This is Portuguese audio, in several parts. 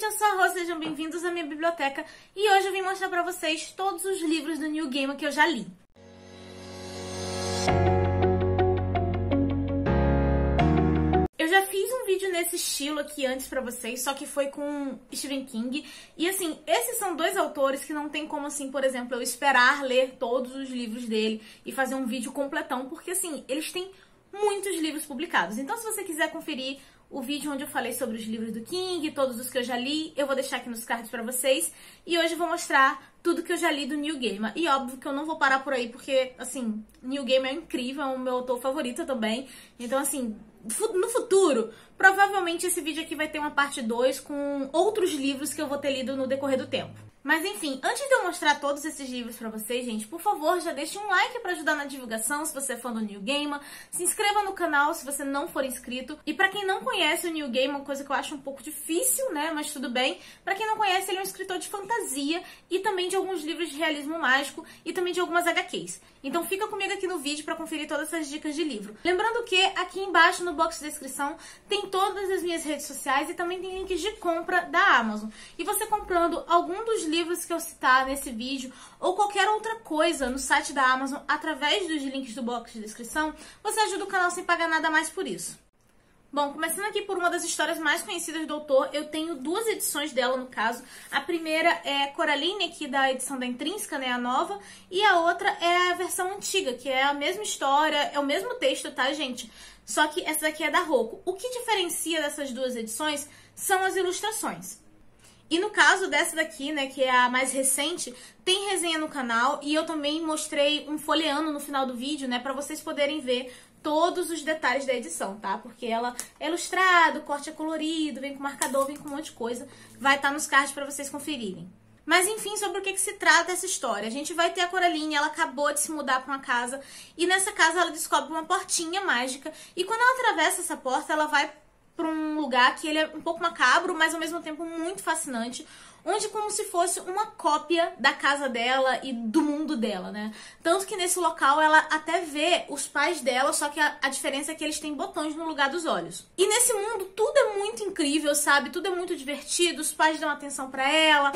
eu sou a Rô, sejam bem-vindos à minha biblioteca e hoje eu vim mostrar pra vocês todos os livros do New Gamer que eu já li. Eu já fiz um vídeo nesse estilo aqui antes pra vocês, só que foi com Stephen King. E assim, esses são dois autores que não tem como assim, por exemplo, eu esperar ler todos os livros dele e fazer um vídeo completão, porque assim, eles têm muitos livros publicados. Então se você quiser conferir o vídeo onde eu falei sobre os livros do King, todos os que eu já li, eu vou deixar aqui nos cards pra vocês. E hoje eu vou mostrar tudo que eu já li do Neil Gaiman. E óbvio que eu não vou parar por aí, porque, assim, Neil Gaiman é incrível, é o meu autor favorito também. Então, assim, no futuro, provavelmente esse vídeo aqui vai ter uma parte 2 com outros livros que eu vou ter lido no decorrer do tempo. Mas enfim, antes de eu mostrar todos esses livros pra vocês, gente, por favor, já deixe um like pra ajudar na divulgação, se você é fã do Neil Gaiman. Se inscreva no canal se você não for inscrito. E pra quem não conhece o Neil Gaiman, coisa que eu acho um pouco difícil, né, mas tudo bem. Pra quem não conhece, ele é um escritor de fantasia e também de alguns livros de realismo mágico e também de algumas HQs. Então fica comigo aqui no vídeo pra conferir todas essas dicas de livro. Lembrando que aqui embaixo no box de descrição tem todas as minhas redes sociais e também tem links de compra da Amazon. E você comprando algum dos livros que eu citar nesse vídeo ou qualquer outra coisa no site da Amazon através dos links do box de descrição, você ajuda o canal sem pagar nada mais por isso. Bom, começando aqui por uma das histórias mais conhecidas do autor, eu tenho duas edições dela no caso. A primeira é Coraline, aqui da edição da Intrínseca, né, a nova, e a outra é a versão antiga, que é a mesma história, é o mesmo texto, tá, gente? Só que essa daqui é da Rocco. O que diferencia dessas duas edições são as ilustrações. E no caso dessa daqui, né, que é a mais recente, tem resenha no canal e eu também mostrei um folheando no final do vídeo, né, pra vocês poderem ver todos os detalhes da edição, tá? Porque ela é ilustrado, o corte é colorido, vem com marcador, vem com um monte de coisa. Vai estar nos cards pra vocês conferirem. Mas enfim, sobre o que se trata essa história. A gente vai ter a Coraline, ela acabou de se mudar pra uma casa e nessa casa ela descobre uma portinha mágica e quando ela atravessa essa porta, ela vai para um lugar que ele é um pouco macabro, mas ao mesmo tempo muito fascinante, onde como se fosse uma cópia da casa dela e do mundo dela, né? Tanto que nesse local ela até vê os pais dela, só que a diferença é que eles têm botões no lugar dos olhos. E nesse mundo tudo é muito incrível, sabe? Tudo é muito divertido, os pais dão atenção pra ela,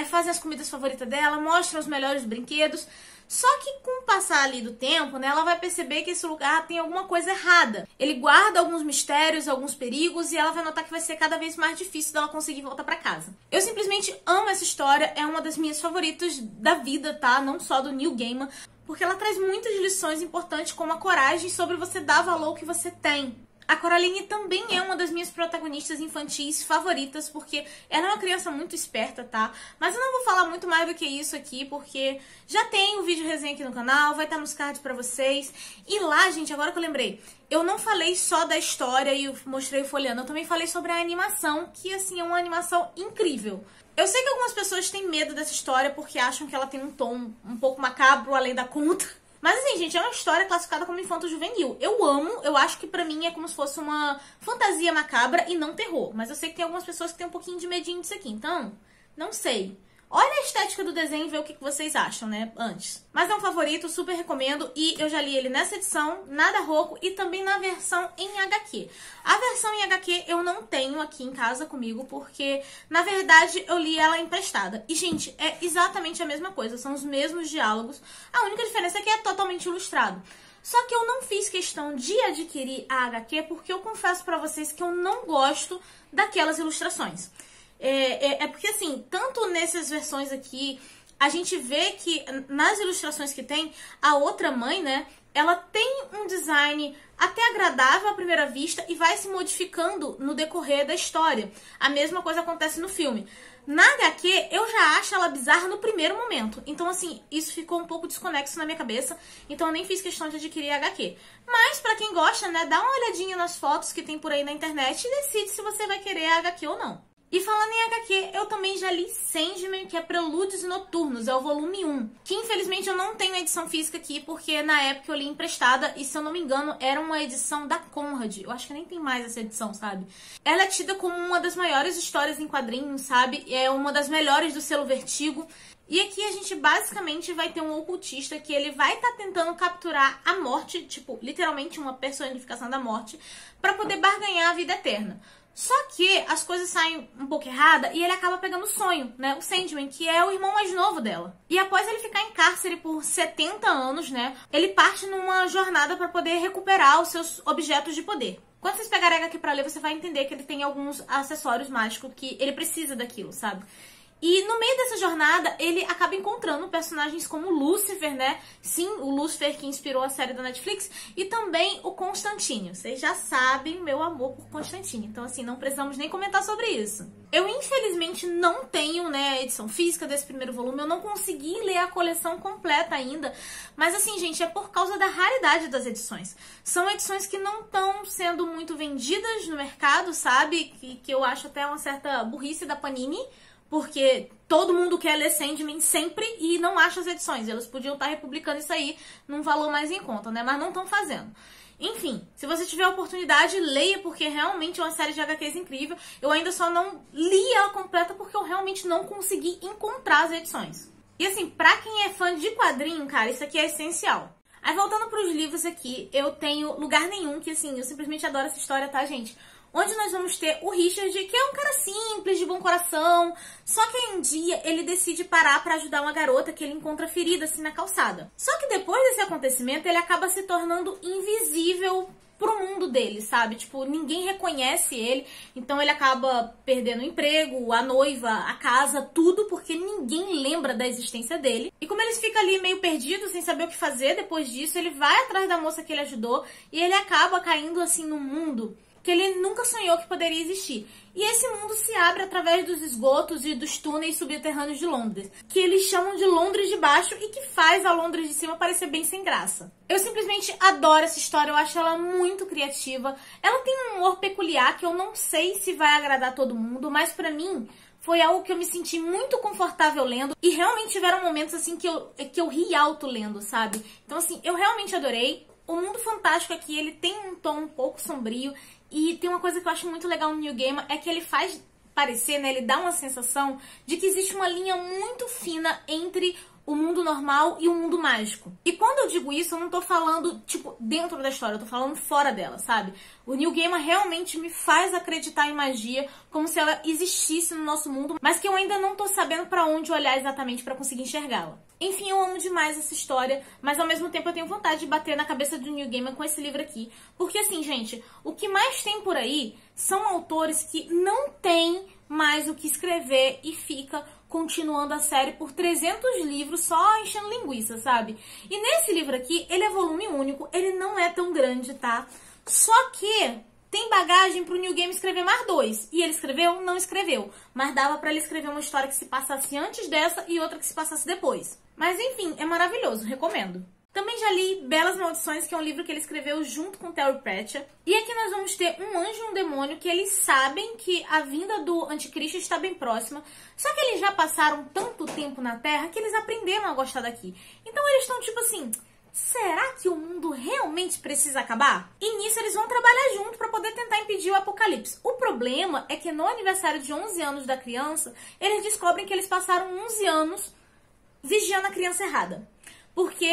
fazem as comidas favoritas dela, mostram os melhores brinquedos. Só que com o passar ali do tempo, né, ela vai perceber que esse lugar tem alguma coisa errada. Ele guarda alguns mistérios, alguns perigos e ela vai notar que vai ser cada vez mais difícil dela conseguir voltar pra casa. Eu simplesmente amo essa história, é uma das minhas favoritas da vida, tá? Não só do Neil Gaiman, porque ela traz muitas lições importantes como a coragem sobre você dar valor ao que você tem. A Coraline também é uma das minhas protagonistas infantis favoritas, porque ela é uma criança muito esperta, tá? Mas eu não vou falar muito mais do que isso aqui, porque já tem o vídeo resenha aqui no canal, vai estar nos cards pra vocês. E lá, gente, agora que eu lembrei, eu não falei só da história e mostrei o folheando, eu também falei sobre a animação, que, assim, é uma animação incrível. Eu sei que algumas pessoas têm medo dessa história porque acham que ela tem um tom um pouco macabro além da conta. Mas assim, gente, é uma história classificada como infanto-juvenil. Eu amo, eu acho que pra mim é como se fosse uma fantasia macabra e não terror. Mas eu sei que tem algumas pessoas que têm um pouquinho de medinho disso aqui, então, não sei. Olha a estética do desenho e vê o que vocês acham, né, antes. Mas é um favorito, super recomendo, e eu já li ele nessa edição, na da Rocco e também na versão em HQ. A versão em HQ eu não tenho aqui em casa comigo, porque, na verdade, eu li ela emprestada. E, gente, é exatamente a mesma coisa, são os mesmos diálogos, a única diferença é que é totalmente ilustrado. Só que eu não fiz questão de adquirir a HQ, porque eu confesso pra vocês que eu não gosto daquelas ilustrações. Porque, assim, tanto nessas versões aqui, a gente vê que nas ilustrações que tem, a outra mãe, né, ela tem um design até agradável à primeira vista e vai se modificando no decorrer da história. A mesma coisa acontece no filme. Na HQ, eu já acho ela bizarra no primeiro momento. Então, assim, isso ficou um pouco desconexo na minha cabeça. Então, eu nem fiz questão de adquirir a HQ. Mas, pra quem gosta, né, dá uma olhadinha nas fotos que tem por aí na internet e decide se você vai querer a HQ ou não. E falando em HQ, eu também já li Sandman, que é Prelúdios Noturnos, é o volume 1. Que infelizmente eu não tenho a edição física aqui, porque na época eu li emprestada e, se eu não me engano, era uma edição da Conrad. Eu acho que nem tem mais essa edição, sabe? Ela é tida como uma das maiores histórias em quadrinhos, sabe? É uma das melhores do selo Vertigo. E aqui a gente basicamente vai ter um ocultista que ele vai estar tentando capturar a morte, tipo, literalmente uma personificação da morte, pra poder barganhar a vida eterna. Só que as coisas saem um pouco errada e ele acaba pegando o sonho, né? O Sandman, que é o irmão mais novo dela. E após ele ficar em cárcere por 70 anos, né? Ele parte numa jornada para poder recuperar os seus objetos de poder. Quando vocês pegarem aqui pra ler, você vai entender que ele tem alguns acessórios mágicos que ele precisa daquilo, sabe? E no meio dessa jornada, ele acaba encontrando personagens como Lúcifer, né? Sim, o Lúcifer que inspirou a série da Netflix. E também o Constantine. Vocês já sabem meu amor por Constantine. Então, assim, não precisamos nem comentar sobre isso. Eu, infelizmente, não tenho, né, a edição física desse primeiro volume. Eu não consegui ler a coleção completa ainda. Mas, assim, gente, é por causa da raridade das edições. São edições que não estão sendo muito vendidas no mercado, sabe? Que eu acho até uma certa burrice da Panini. Porque todo mundo quer ler Sandman sempre e não acha as edições. Elas podiam estar republicando isso aí num valor mais em conta, né? Mas não estão fazendo. Enfim, se você tiver a oportunidade, leia, porque realmente é uma série de HQs incrível. Eu ainda só não li ela completa porque eu realmente não consegui encontrar as edições. E assim, pra quem é fã de quadrinho, cara, isso aqui é essencial. Aí voltando pros livros aqui, eu tenho Lugar Nenhum, que assim, eu simplesmente adoro essa história, tá, gente? Onde nós vamos ter o Richard, que é um cara simples, de bom coração, só que aí um dia ele decide parar pra ajudar uma garota que ele encontra ferida assim na calçada. Só que depois desse acontecimento ele acaba se tornando invisível pro mundo dele, sabe? Tipo, ninguém reconhece ele, então ele acaba perdendo o emprego, a noiva, a casa, tudo, porque ninguém lembra da existência dele. E como ele fica ali meio perdido, sem saber o que fazer depois disso, ele vai atrás da moça que ele ajudou e ele acaba caindo assim num mundo que ele nunca sonhou que poderia existir. E esse mundo se abre através dos esgotos e dos túneis subterrâneos de Londres, que eles chamam de Londres de baixo e que faz a Londres de cima parecer bem sem graça. Eu simplesmente adoro essa história, eu acho ela muito criativa. Ela tem um humor peculiar que eu não sei se vai agradar todo mundo, mas pra mim foi algo que eu me senti muito confortável lendo e realmente tiveram momentos assim que eu ri alto lendo, sabe? Então assim, eu realmente adorei. O Mundo Fantástico aqui, ele tem um tom um pouco sombrio. E tem uma coisa que eu acho muito legal no New Gamer, é que ele faz parecer, né, ele dá uma sensação de que existe uma linha muito fina entre o mundo normal e o mundo mágico. E quando eu digo isso, eu não tô falando, tipo, dentro da história, eu tô falando fora dela, sabe? O New Gamer realmente me faz acreditar em magia como se ela existisse no nosso mundo, mas que eu ainda não tô sabendo pra onde olhar exatamente pra conseguir enxergá-la. Enfim, eu amo demais essa história, mas ao mesmo tempo eu tenho vontade de bater na cabeça do New Gamer com esse livro aqui. Porque assim, gente, o que mais tem por aí são autores que não têm mais o que escrever e fica continuando a série por 300 livros só enchendo linguiça, sabe? E nesse livro aqui, ele é volume único, ele não é tão grande, tá? Só que tem bagagem pro New Game escrever mais 2. E ele escreveu? Não escreveu. Mas dava pra ele escrever uma história que se passasse antes dessa e outra que se passasse depois. Mas enfim, é maravilhoso, recomendo. Também já li Belas Maldições, que é um livro que ele escreveu junto com Terry Pratchett. E aqui nós vamos ter um anjo e um demônio que eles sabem que a vinda do anticristo está bem próxima. Só que eles já passaram tanto tempo na Terra que eles aprenderam a gostar daqui. Então eles estão tipo assim, será que o mundo realmente precisa acabar? E nisso eles vão trabalhar junto para poder tentar impedir o apocalipse. O problema é que no aniversário de 11 anos da criança, eles descobrem que eles passaram 11 anos vigiando a criança errada. Porque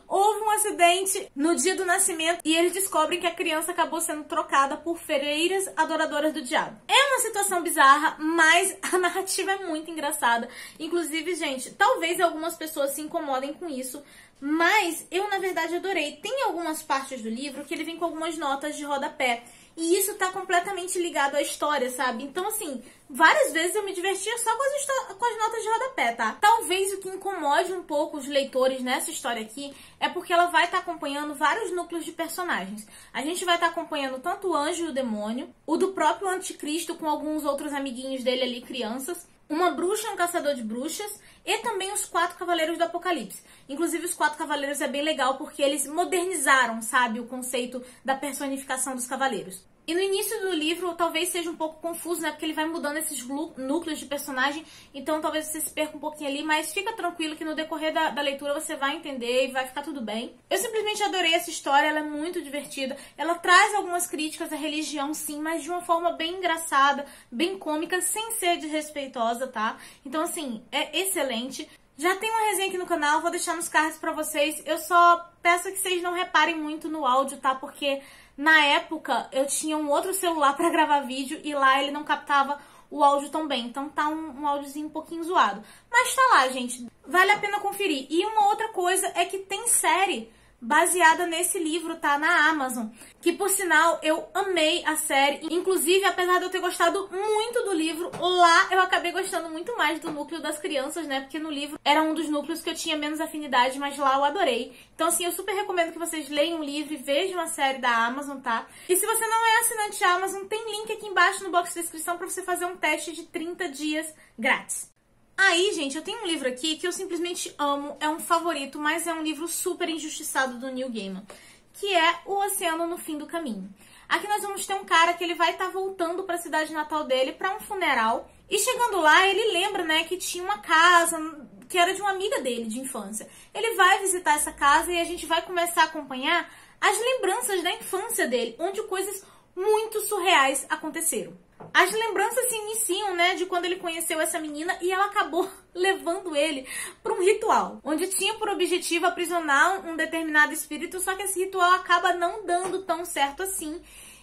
houve um acidente no dia do nascimento e eles descobrem que a criança acabou sendo trocada por freiras adoradoras do diabo. É uma situação bizarra, mas a narrativa é muito engraçada. Inclusive, gente, talvez algumas pessoas se incomodem com isso, mas eu, na verdade, adorei. Tem algumas partes do livro que ele vem com algumas notas de rodapé. E isso tá completamente ligado à história, sabe? Então, assim, várias vezes eu me divertia só com as notas de rodapé, tá? Talvez o que incomode um pouco os leitores nessa história aqui é porque ela vai estar acompanhando vários núcleos de personagens. A gente vai estar acompanhando tanto o anjo e o demônio, o do próprio anticristo com alguns outros amiguinhos dele ali, crianças, uma bruxa e um caçador de bruxas, e também os 4 cavaleiros do Apocalipse. Inclusive, os 4 cavaleiros é bem legal porque eles modernizaram, sabe, o conceito da personificação dos cavaleiros. E no início do livro, talvez seja um pouco confuso, né, porque ele vai mudando esses núcleos de personagem, então talvez você se perca um pouquinho ali, mas fica tranquilo que no decorrer da leitura você vai entender e vai ficar tudo bem. Eu simplesmente adorei essa história, ela é muito divertida, ela traz algumas críticas à religião, sim, mas de uma forma bem engraçada, bem cômica, sem ser desrespeitosa, tá? Então, assim, é excelente. Já tem uma resenha aqui no canal, vou deixar nos cards pra vocês. Eu só peço que vocês não reparem muito no áudio, tá? Porque Na época, eu tinha um outro celular pra gravar vídeo e lá ele não captava o áudio tão bem. Então tá um áudiozinho um pouquinho zoado. Mas tá lá, gente. Vale a pena conferir. E uma outra coisa é que tem série baseada nesse livro, tá? Na Amazon. Que, por sinal, eu amei a série. Inclusive, apesar de eu ter gostado muito do livro, lá eu acabei gostando muito mais do núcleo das crianças, né? Porque no livro era um dos núcleos que eu tinha menos afinidade, mas lá eu adorei. Então, assim, eu super recomendo que vocês leiam o livro e vejam a série da Amazon, tá? E se você não é assinante da Amazon, tem link aqui embaixo no box de descrição pra você fazer um teste de 30 dias grátis. Aí, gente, eu tenho um livro aqui que eu simplesmente amo, é um favorito, mas é um livro super injustiçado do Neil Gaiman, que é O Oceano no Fim do Caminho. Aqui nós vamos ter um cara que ele vai estar voltando para a cidade natal dele para um funeral, e chegando lá ele lembra, né, que tinha uma casa que era de uma amiga dele de infância. Ele vai visitar essa casa e a gente vai começar a acompanhar as lembranças da infância dele, onde coisas muito surreais aconteceram. As lembranças se iniciam, né, de quando ele conheceu essa menina e ela acabou levando ele para um ritual, onde tinha por objetivo aprisionar um determinado espírito, só que esse ritual acaba não dando tão certo assim.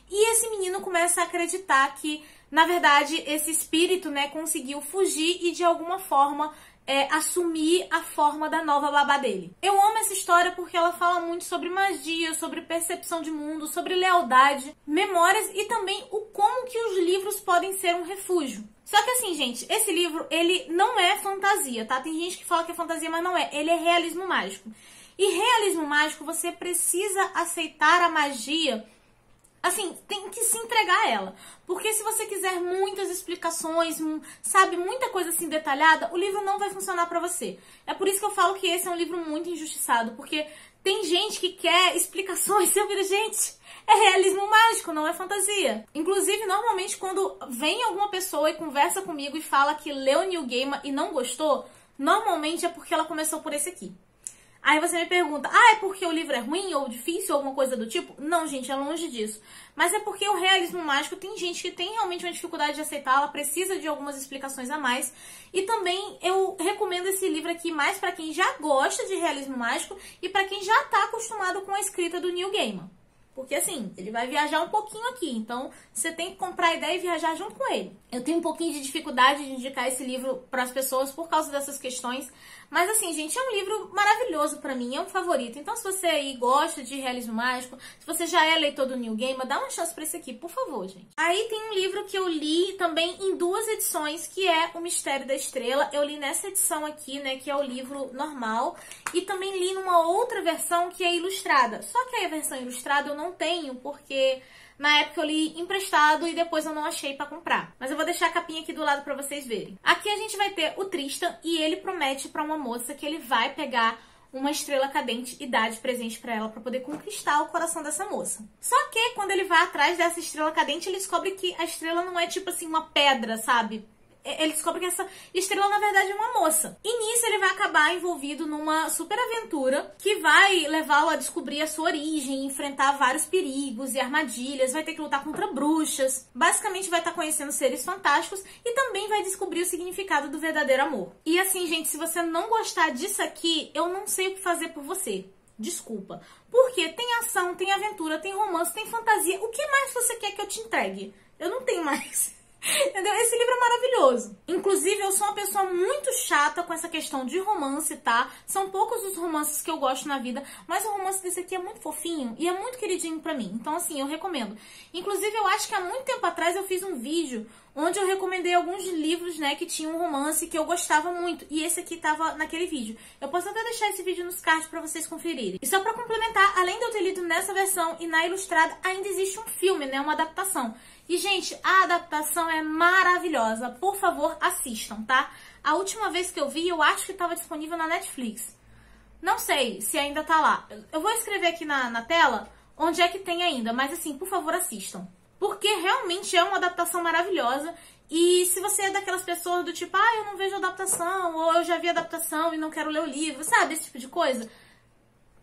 E esse menino começa a acreditar que, na verdade, esse espírito, né, conseguiu fugir e de alguma forma assumir a forma da nova babá dele. Eu amo essa história porque ela fala muito sobre magia, sobre percepção de mundo, sobre lealdade, memórias e também o como que os livros podem ser um refúgio. Só que assim, gente, esse livro, ele não é fantasia, tá? Tem gente que fala que é fantasia, mas não é. Ele é realismo mágico. E realismo mágico, você precisa aceitar a magia. Assim, tem que se entregar a ela. Porque se você quiser muitas explicações, sabe, muita coisa assim detalhada, o livro não vai funcionar pra você. É por isso que eu falo que esse é um livro muito injustiçado. Porque tem gente que quer explicações. Eu viro, gente, é realismo mágico, não é fantasia. Inclusive, normalmente, quando vem alguma pessoa e conversa comigo e fala que leu Neil Gaiman e não gostou, normalmente é porque ela começou por esse aqui. Aí você me pergunta, é porque o livro é ruim ou difícil ou alguma coisa do tipo? Não, gente, é longe disso. Mas é porque o realismo mágico tem gente que tem realmente uma dificuldade de aceitar, ela precisa de algumas explicações a mais. E também eu recomendo esse livro aqui mais para quem já gosta de realismo mágico e para quem já está acostumado com a escrita do Neil Gaiman. Porque assim, ele vai viajar um pouquinho aqui, então você tem que comprar a ideia e viajar junto com ele. Eu tenho um pouquinho de dificuldade de indicar esse livro para as pessoas por causa dessas questões, mas assim, gente, é um livro maravilhoso pra mim, é um favorito. Então se você aí gosta de realismo mágico, se você já é leitor do Neil Gaiman, dá uma chance pra esse aqui, por favor, gente. Aí tem um livro que eu li também em 2 edições, que é O Mistério da Estrela. Eu li nessa edição aqui, né, que é o livro normal, e também li numa outra versão que é ilustrada. Só que aí a versão ilustrada eu não tenho, porque na época eu li emprestado e depois eu não achei pra comprar. Mas eu vou deixar a capinha aqui do lado pra vocês verem. Aqui a gente vai ter o Tristan e ele promete pra uma moça que ele vai pegar uma estrela cadente e dar de presente pra ela pra poder conquistar o coração dessa moça. Só que quando ele vai atrás dessa estrela cadente, ele descobre que a estrela não é tipo assim uma pedra, sabe? Ele descobre que essa estrela, na verdade, é uma moça. E nisso ele vai acabar envolvido numa super aventura que vai levá-lo a descobrir a sua origem, enfrentar vários perigos e armadilhas, vai ter que lutar contra bruxas. Basicamente vai estar conhecendo seres fantásticos e também vai descobrir o significado do verdadeiro amor. E assim, gente, se você não gostar disso aqui, eu não sei o que fazer por você. Desculpa. Porque tem ação, tem aventura, tem romance, tem fantasia. O que mais você quer que eu te entregue? Eu não tenho mais. Entendeu? Esse livro é maravilhoso. Inclusive, eu sou uma pessoa muito chata com essa questão de romance, tá? São poucos os romances que eu gosto na vida, mas o romance desse aqui é muito fofinho e é muito queridinho pra mim. Então, assim, eu recomendo. Inclusive, eu acho que há muito tempo atrás eu fiz um vídeo onde eu recomendei alguns livros, né, que tinham um romance que eu gostava muito. E esse aqui tava naquele vídeo. Eu posso até deixar esse vídeo nos cards pra vocês conferirem. E só pra complementar, além de eu ter lido nessa versão e na ilustrada, ainda existe um filme, né, uma adaptação. E, gente, a adaptação é maravilhosa. Por favor, assistam, tá? A última vez que eu vi, eu acho que estava disponível na Netflix. Não sei se ainda tá lá. Eu vou escrever aqui na tela onde é que tem ainda. Mas, assim, por favor, assistam. Porque realmente é uma adaptação maravilhosa. E se você é daquelas pessoas do tipo, eu não vejo adaptação, ou eu já vi adaptação e não quero ler o livro, sabe? Esse tipo de coisa.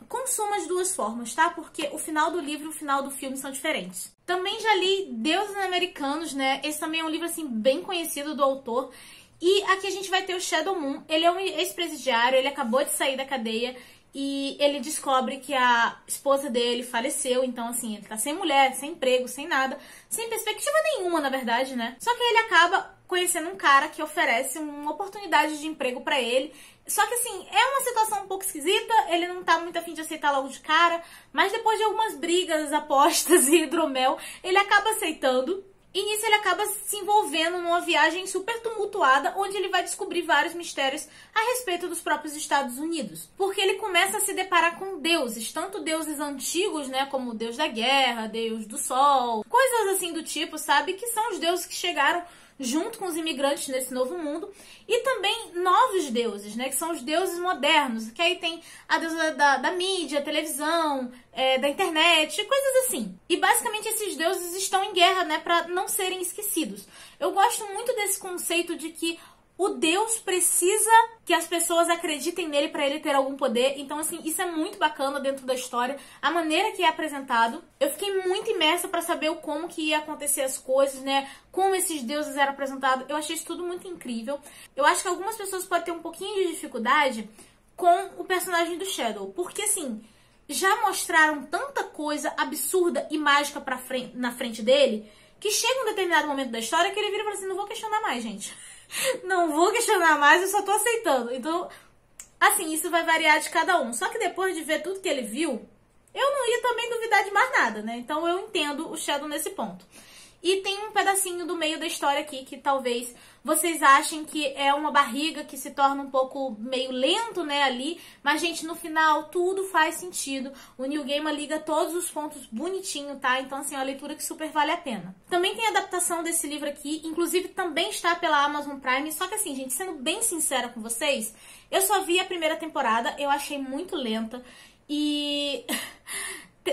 Consuma as duas formas, tá? Porque o final do livro e o final do filme são diferentes. Também já li Deuses Americanos, né? Esse também é um livro, assim, bem conhecido do autor. E aqui a gente vai ter o Shadow Moon. Ele é um ex-presidiário, ele acabou de sair da cadeia. e ele descobre que a esposa dele faleceu, então assim, ele tá sem mulher, sem emprego, sem nada, sem perspectiva nenhuma, na verdade, né? Só que ele acaba conhecendo um cara que oferece uma oportunidade de emprego pra ele. Só que assim, é uma situação um pouco esquisita, ele não tá muito a fim de aceitar logo de cara, mas depois de algumas brigas, apostas e hidromel, ele acaba aceitando. E nisso ele acaba se envolvendo numa viagem super tumultuada, onde ele vai descobrir vários mistérios a respeito dos próprios Estados Unidos. Porque ele começa a se deparar com deuses, tanto deuses antigos, né, como o deus da guerra, deus do sol, coisas assim do tipo, sabe, que são os deuses que chegaram junto com os imigrantes nesse novo mundo, e também novos deuses, né, que são os deuses modernos, que aí tem a deusa da mídia, televisão, da internet, coisas assim. E basicamente esses deuses estão em guerra, né, para não serem esquecidos. Eu gosto muito desse conceito de que o Deus precisa que as pessoas acreditem nele para ele ter algum poder. Então, assim, isso é muito bacana dentro da história. A maneira que é apresentado. Eu fiquei muito imersa para saber como que ia acontecer as coisas, né? Como esses deuses eram apresentados. Eu achei isso tudo muito incrível. Eu acho que algumas pessoas podem ter um pouquinho de dificuldade com o personagem do Shadow. Porque, assim, já mostraram tanta coisa absurda e mágica na frente dele, que chega um determinado momento da história que ele vira e fala assim, não vou questionar mais, gente. Não vou questionar mais, eu só tô aceitando. Então, assim, isso vai variar de cada um. Só que depois de ver tudo que ele viu, eu não ia também duvidar de mais nada, né? Então eu entendo o Shadow nesse ponto. E tem um pedacinho do meio da história aqui que talvez vocês achem que é uma barriga que se torna um pouco meio lento, né, ali. Mas, gente, no final tudo faz sentido. O Neil Gaiman liga todos os pontos bonitinho, tá? Então, assim, é uma leitura que super vale a pena. Também tem a adaptação desse livro aqui, inclusive também está pela Amazon Prime. Só que, assim, gente, sendo bem sincera com vocês, eu só vi a primeira temporada, eu achei muito lenta e...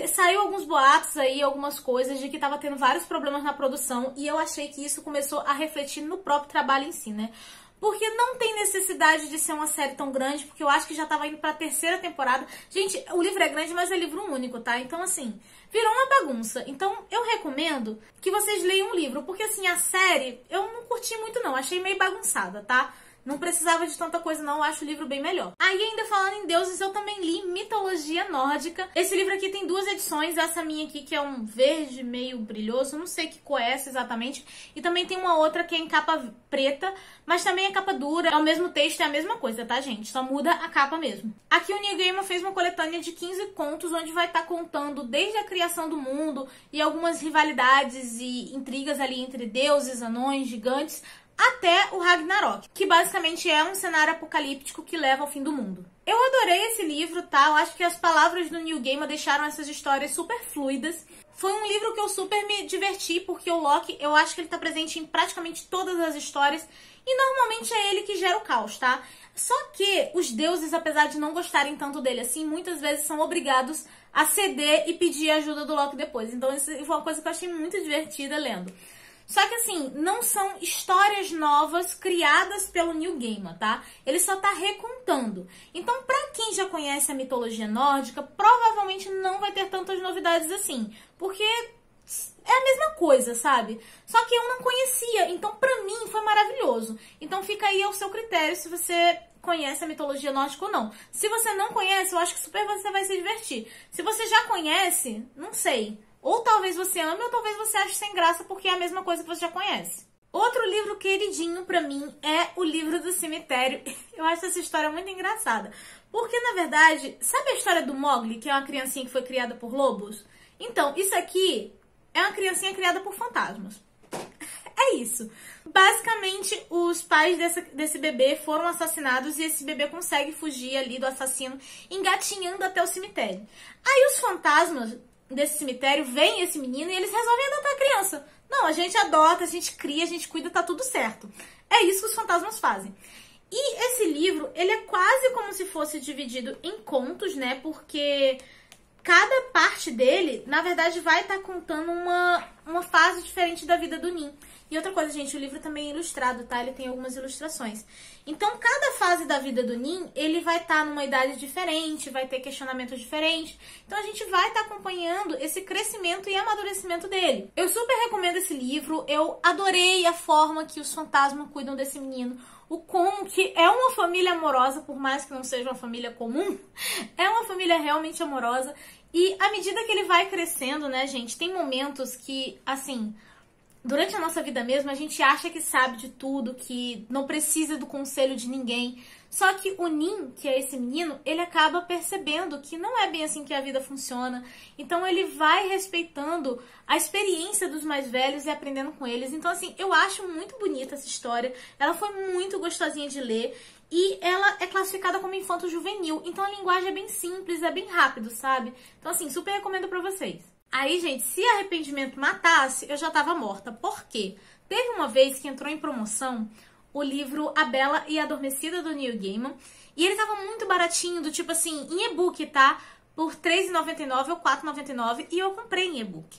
Saiu alguns boatos aí, algumas coisas de que tava tendo vários problemas na produção e eu achei que isso começou a refletir no próprio trabalho em si, né? Porque não tem necessidade de ser uma série tão grande, porque eu acho que já tava indo pra terceira temporada. Gente, o livro é grande, mas é livro único, tá? Então, assim, virou uma bagunça. Então, eu recomendo que vocês leiam o livro, porque, assim, a série eu não curti muito não, achei meio bagunçada, tá? Não precisava de tanta coisa não, eu acho o livro bem melhor. Aí, ainda falando em deuses, eu também li Mitologia Nórdica. Esse livro aqui tem 2 edições, essa minha aqui que é um verde meio brilhoso, não sei que cor é essa exatamente. E também tem uma outra que é em capa preta, mas também é capa dura. É o mesmo texto, é a mesma coisa, tá, gente? Só muda a capa mesmo. Aqui o Neil Gaiman fez uma coletânea de 15 contos, onde vai estar contando desde a criação do mundo e algumas rivalidades e intrigas ali entre deuses, anões, gigantes, até o Ragnarok, que basicamente é um cenário apocalíptico que leva ao fim do mundo. Eu adorei esse livro, tá? Eu acho que as palavras do Neil Gaiman deixaram essas histórias super fluidas. Foi um livro que eu super me diverti, porque o Loki, eu acho que ele tá presente em praticamente todas as histórias, e normalmente é ele que gera o caos, tá? Só que os deuses, apesar de não gostarem tanto dele assim, muitas vezes são obrigados a ceder e pedir a ajuda do Loki depois. Então isso foi uma coisa que eu achei muito divertida lendo. Só que, assim, não são histórias novas criadas pelo Neil Gaiman, tá? Ele só tá recontando. Então, pra quem já conhece a mitologia nórdica, provavelmente não vai ter tantas novidades assim. Porque é a mesma coisa, sabe? Só que eu não conhecia, então pra mim foi maravilhoso. Então fica aí ao seu critério se você conhece a mitologia nórdica ou não. Se você não conhece, eu acho que super você vai se divertir. Se você já conhece, não sei. Ou talvez você ame, ou talvez você ache sem graça, porque é a mesma coisa que você já conhece. Outro livro queridinho pra mim é o Livro do Cemitério. Eu acho essa história muito engraçada. Porque, na verdade, sabe a história do Mowgli, que é uma criancinha que foi criada por lobos? Então, isso aqui é uma criancinha criada por fantasmas. É isso. Basicamente, os pais desse bebê foram assassinados e esse bebê consegue fugir ali do assassino, engatinhando até o cemitério. Aí os fantasmas desse cemitério veem esse menino e eles resolvem adotar a criança. Não, a gente adota, a gente cria, a gente cuida, tá tudo certo. É isso que os fantasmas fazem. E esse livro, ele é quase como se fosse dividido em contos, né? Porque cada parte dele, na verdade, vai estar contando uma fase diferente da vida do Nin. E outra coisa, gente, o livro também é ilustrado, tá? Ele tem algumas ilustrações. Então, cada fase da vida do Nin, ele vai estar numa idade diferente, vai ter questionamentos diferentes. Então, a gente vai estar acompanhando esse crescimento e amadurecimento dele. Eu super recomendo esse livro. Eu adorei a forma que os fantasmas cuidam desse menino. O Conk é uma família amorosa, por mais que não seja uma família comum, é uma família realmente amorosa. E à medida que ele vai crescendo, né, gente, tem momentos que, assim, durante a nossa vida mesmo, a gente acha que sabe de tudo, que não precisa do conselho de ninguém. Só que o Nin, que é esse menino, ele acaba percebendo que não é bem assim que a vida funciona. Então ele vai respeitando a experiência dos mais velhos e aprendendo com eles. Então, assim, eu acho muito bonita essa história. Ela foi muito gostosinha de ler. E ela é classificada como infanto-juvenil. Então a linguagem é bem simples, é bem rápido, sabe? Então, assim, super recomendo pra vocês. Aí, gente, se arrependimento matasse, eu já tava morta. Por quê? Teve uma vez que entrou em promoção o livro A Bela e a Adormecida, do Neil Gaiman. E ele tava muito baratinho, do tipo assim, em e-book, tá? Por R$3,99 ou R$4,99. E eu comprei em e-book.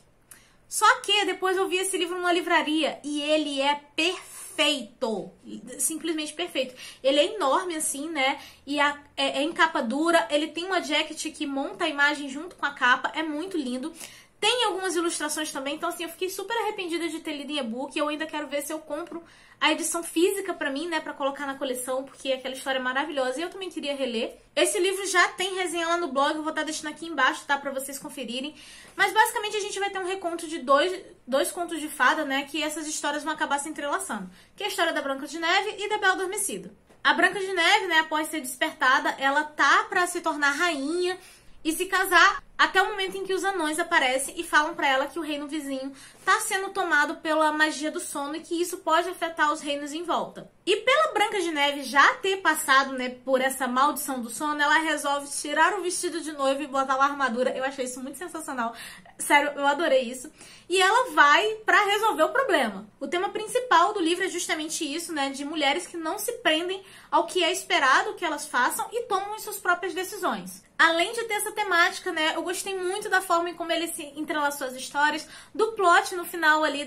Só que depois eu vi esse livro numa livraria e ele é perfeito. Simplesmente perfeito. Ele é enorme assim, né? E é em capa dura. Ele tem uma jacket que monta a imagem junto com a capa. É muito lindo. Tem algumas ilustrações também. Então, assim, eu fiquei super arrependida de ter lido em e-book. Eu ainda quero ver se eu compro a edição física pra mim, né? Pra colocar na coleção, porque aquela história é maravilhosa. E eu também queria reler. Esse livro já tem resenha lá no blog. Eu vou estar deixando aqui embaixo, tá? Pra vocês conferirem. Mas, basicamente, a gente vai ter um reconto de dois contos de fada, né? Que essas histórias vão acabar se entrelaçando. Que é a história da Branca de Neve e da Bela Adormecida. A Branca de Neve, né? Após ser despertada, ela tá pra se tornar rainha e se casar, até o momento em que os anões aparecem e falam pra ela que o reino vizinho tá sendo tomado pela magia do sono e que isso pode afetar os reinos em volta. E pela Branca de Neve já ter passado, né, por essa maldição do sono, ela resolve tirar o vestido de noiva e botar uma armadura. Eu achei isso muito sensacional. Sério, eu adorei isso. E ela vai pra resolver o problema. O tema principal do livro é justamente isso, né, de mulheres que não se prendem ao que é esperado que elas façam e tomam as suas próprias decisões. Além de ter essa temática, né, eu gostei muito da forma em como ele se entrelaçou as histórias, do plot no final ali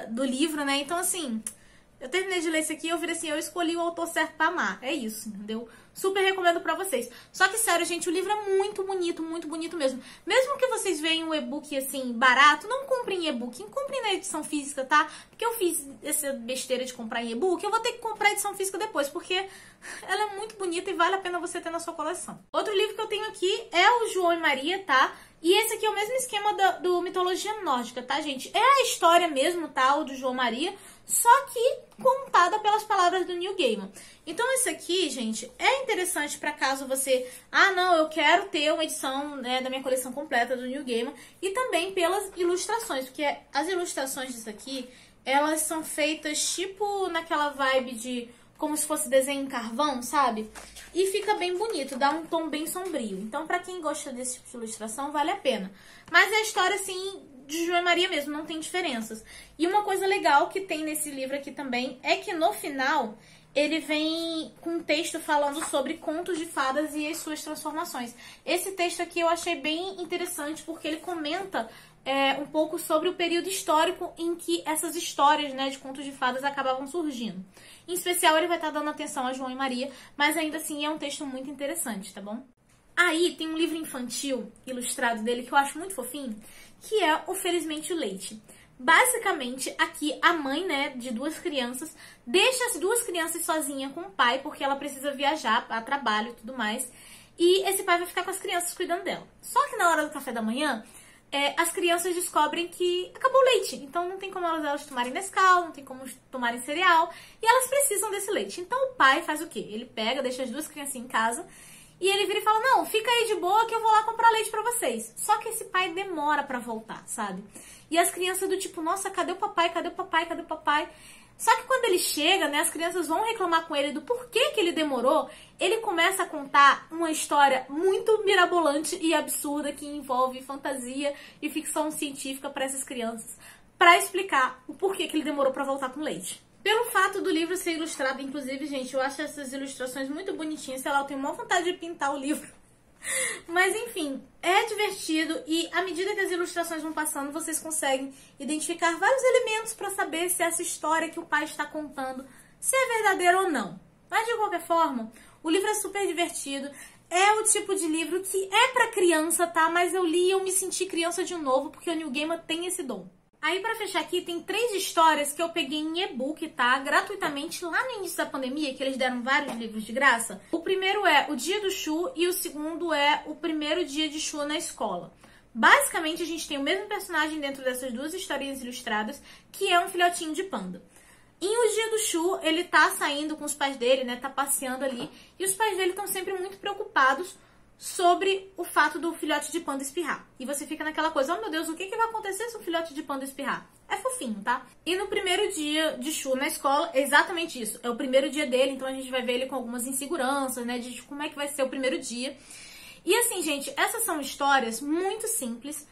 do livro, né, então assim, eu terminei de ler isso aqui e eu virei assim, eu escolhi o autor certo pra amar, é isso, entendeu? Super recomendo pra vocês. Só que, sério, gente, o livro é muito bonito mesmo. Mesmo que vocês vejam o e-book, assim, barato, não comprem em e-book, comprem na edição física, tá? Porque eu fiz essa besteira de comprar em e-book, eu vou ter que comprar a edição física depois, porque ela é muito bonita e vale a pena você ter na sua coleção. Outro livro que eu tenho aqui é o João e Maria, tá? E esse aqui é o mesmo esquema do Mitologia Nórdica, tá, gente? É a história mesmo, tá? O do João e Maria, só que contada pelas palavras do Neil Gaiman. Então esse aqui, gente, é interessante para caso você... Ah, não, eu quero ter uma edição, né, da minha coleção completa do Neil Gaiman. E também pelas ilustrações, porque as ilustrações disso aqui, elas são feitas tipo naquela vibe de... como se fosse desenho em carvão, sabe? E fica bem bonito, dá um tom bem sombrio. Então, pra quem gosta desse tipo de ilustração, vale a pena. Mas é a história, assim, de João e Maria mesmo, não tem diferenças. E uma coisa legal que tem nesse livro aqui também é que no final ele vem com um texto falando sobre contos de fadas e as suas transformações. Esse texto aqui eu achei bem interessante porque ele comenta um pouco sobre o período histórico em que essas histórias, né, de contos de fadas acabavam surgindo. Em especial, ele vai estar dando atenção a João e Maria, mas ainda assim é um texto muito interessante, tá bom? Aí tem um livro infantil ilustrado dele que eu acho muito fofinho, que é o Felizmente o Leite. Basicamente, aqui a mãe, né, de duas crianças, deixa as duas crianças sozinhas com o pai, porque ela precisa viajar a trabalho e tudo mais, e esse pai vai ficar com as crianças cuidando dela. Só que na hora do café da manhã, as crianças descobrem que acabou o leite. Então não tem como elas tomarem Nescau, não tem como tomarem cereal. E elas precisam desse leite. Então o pai faz o quê? Ele pega, deixa as duas criancinhas em casa. E ele vira e fala, não, fica aí de boa que eu vou lá comprar leite pra vocês. Só que esse pai demora pra voltar, sabe? E as crianças do tipo, nossa, cadê o papai? Cadê o papai? Cadê o papai? Só que quando ele chega, né, as crianças vão reclamar com ele do porquê que ele demorou. Ele começa a contar uma história muito mirabolante e absurda que envolve fantasia e ficção científica para essas crianças, para explicar o porquê que ele demorou para voltar com leite. Pelo fato do livro ser ilustrado, inclusive, gente, eu acho essas ilustrações muito bonitinhas. Sei lá, eu tenho uma vontade de pintar o livro Mas enfim, é divertido e à medida que as ilustrações vão passando, vocês conseguem identificar vários elementos para saber se essa história que o pai está contando se é verdadeira ou não. Mas de qualquer forma, o livro é super divertido. É o tipo de livro que é pra criança, tá? Mas eu li e eu me senti criança de novo, porque o Neil Gaiman tem esse dom. Aí, pra fechar aqui, tem 3 histórias que eu peguei em e-book, tá? Gratuitamente, lá no início da pandemia, que eles deram vários livros de graça. O primeiro é O Dia do Shu e o segundo é O Primeiro Dia de Shu na Escola. Basicamente, a gente tem o mesmo personagem dentro dessas 2 historinhas ilustradas, que é um filhotinho de panda. Em O Dia do Shu, ele tá saindo com os pais dele, né? Tá passeando ali. E os pais dele estão sempre muito preocupados sobre o fato do filhote de panda espirrar. E você fica naquela coisa, oh meu Deus, o que vai acontecer se o filhote de panda espirrar? É fofinho, tá? E no primeiro dia de Shu na escola, é exatamente isso. É o primeiro dia dele, então a gente vai ver ele com algumas inseguranças, né? De como é que vai ser o primeiro dia. E assim, gente, essas são histórias muito simples,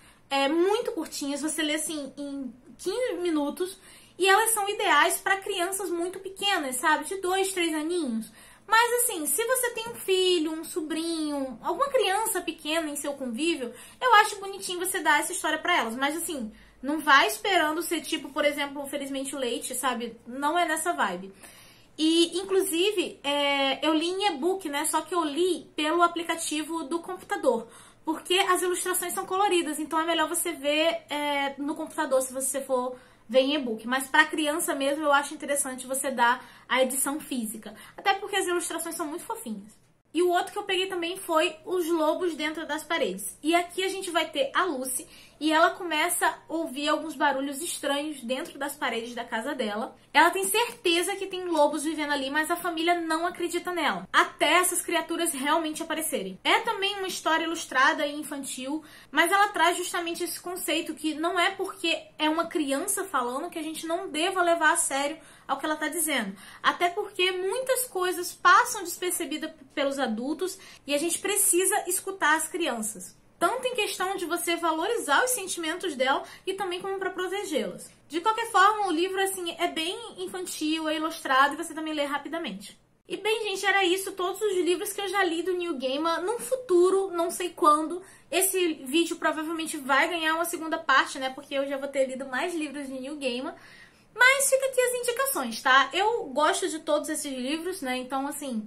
muito curtinhas. Você lê assim em 15 minutos. E elas são ideais para crianças muito pequenas, sabe? De 2, 3 aninhos. Mas assim, se você tem um filho, um sobrinho, alguma criança pequena em seu convívio, eu acho bonitinho você dar essa história para elas. Mas assim, não vai esperando ser tipo, por exemplo, Felizmente o Leite, sabe? Não é nessa vibe. E, inclusive, eu li em e-book, né? Só que eu li pelo aplicativo do computador. Porque as ilustrações são coloridas, então é melhor você ver no computador, se você for ver em e-book. Mas para criança mesmo, eu acho interessante você dar a edição física. Até porque as ilustrações são muito fofinhas. E o outro que eu peguei também foi Os Lobos Dentro das Paredes. E aqui a gente vai ter a Lucy e ela começa a ouvir alguns barulhos estranhos dentro das paredes da casa dela. Ela tem certeza que tem lobos vivendo ali, mas a família não acredita nela, até essas criaturas realmente aparecerem. É também uma história ilustrada e infantil, mas ela traz justamente esse conceito que não é porque é uma criança falando que a gente não deva levar a sério ao que ela está dizendo. Até porque muitas coisas passam despercebidas pelos adultos e a gente precisa escutar as crianças. Tanto em questão de você valorizar os sentimentos dela e também como para protegê-las. De qualquer forma, o livro assim é bem infantil, é ilustrado e você também lê rapidamente. E bem, gente, era isso, todos os livros que eu já li do Neil Gaiman. Num futuro, não sei quando, esse vídeo provavelmente vai ganhar uma segunda parte, né? Porque eu já vou ter lido mais livros de Neil Gaiman. Mas fica aqui as indicações, tá? Eu gosto de todos esses livros, né? Então, assim,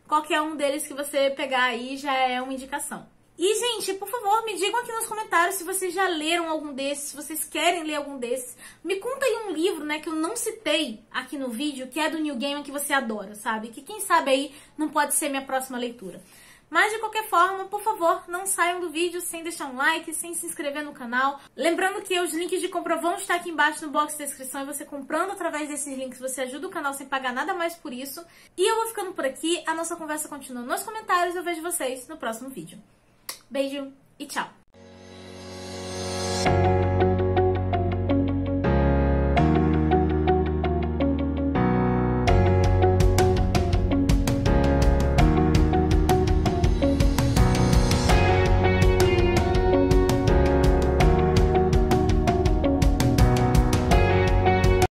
qualquer um deles que você pegar aí já é uma indicação. E, gente, por favor, me digam aqui nos comentários se vocês já leram algum desses, se vocês querem ler algum desses. Me conta aí um livro, né, que eu não citei aqui no vídeo, que é do Neil Gaiman, que você adora, sabe? Que quem sabe aí não pode ser minha próxima leitura. Mas, de qualquer forma, por favor, não saiam do vídeo sem deixar um like, sem se inscrever no canal. Lembrando que os links de compra vão estar aqui embaixo no box de descrição e você comprando através desses links, você ajuda o canal sem pagar nada mais por isso. E eu vou ficando por aqui, a nossa conversa continua nos comentários e eu vejo vocês no próximo vídeo. Beijo e tchau!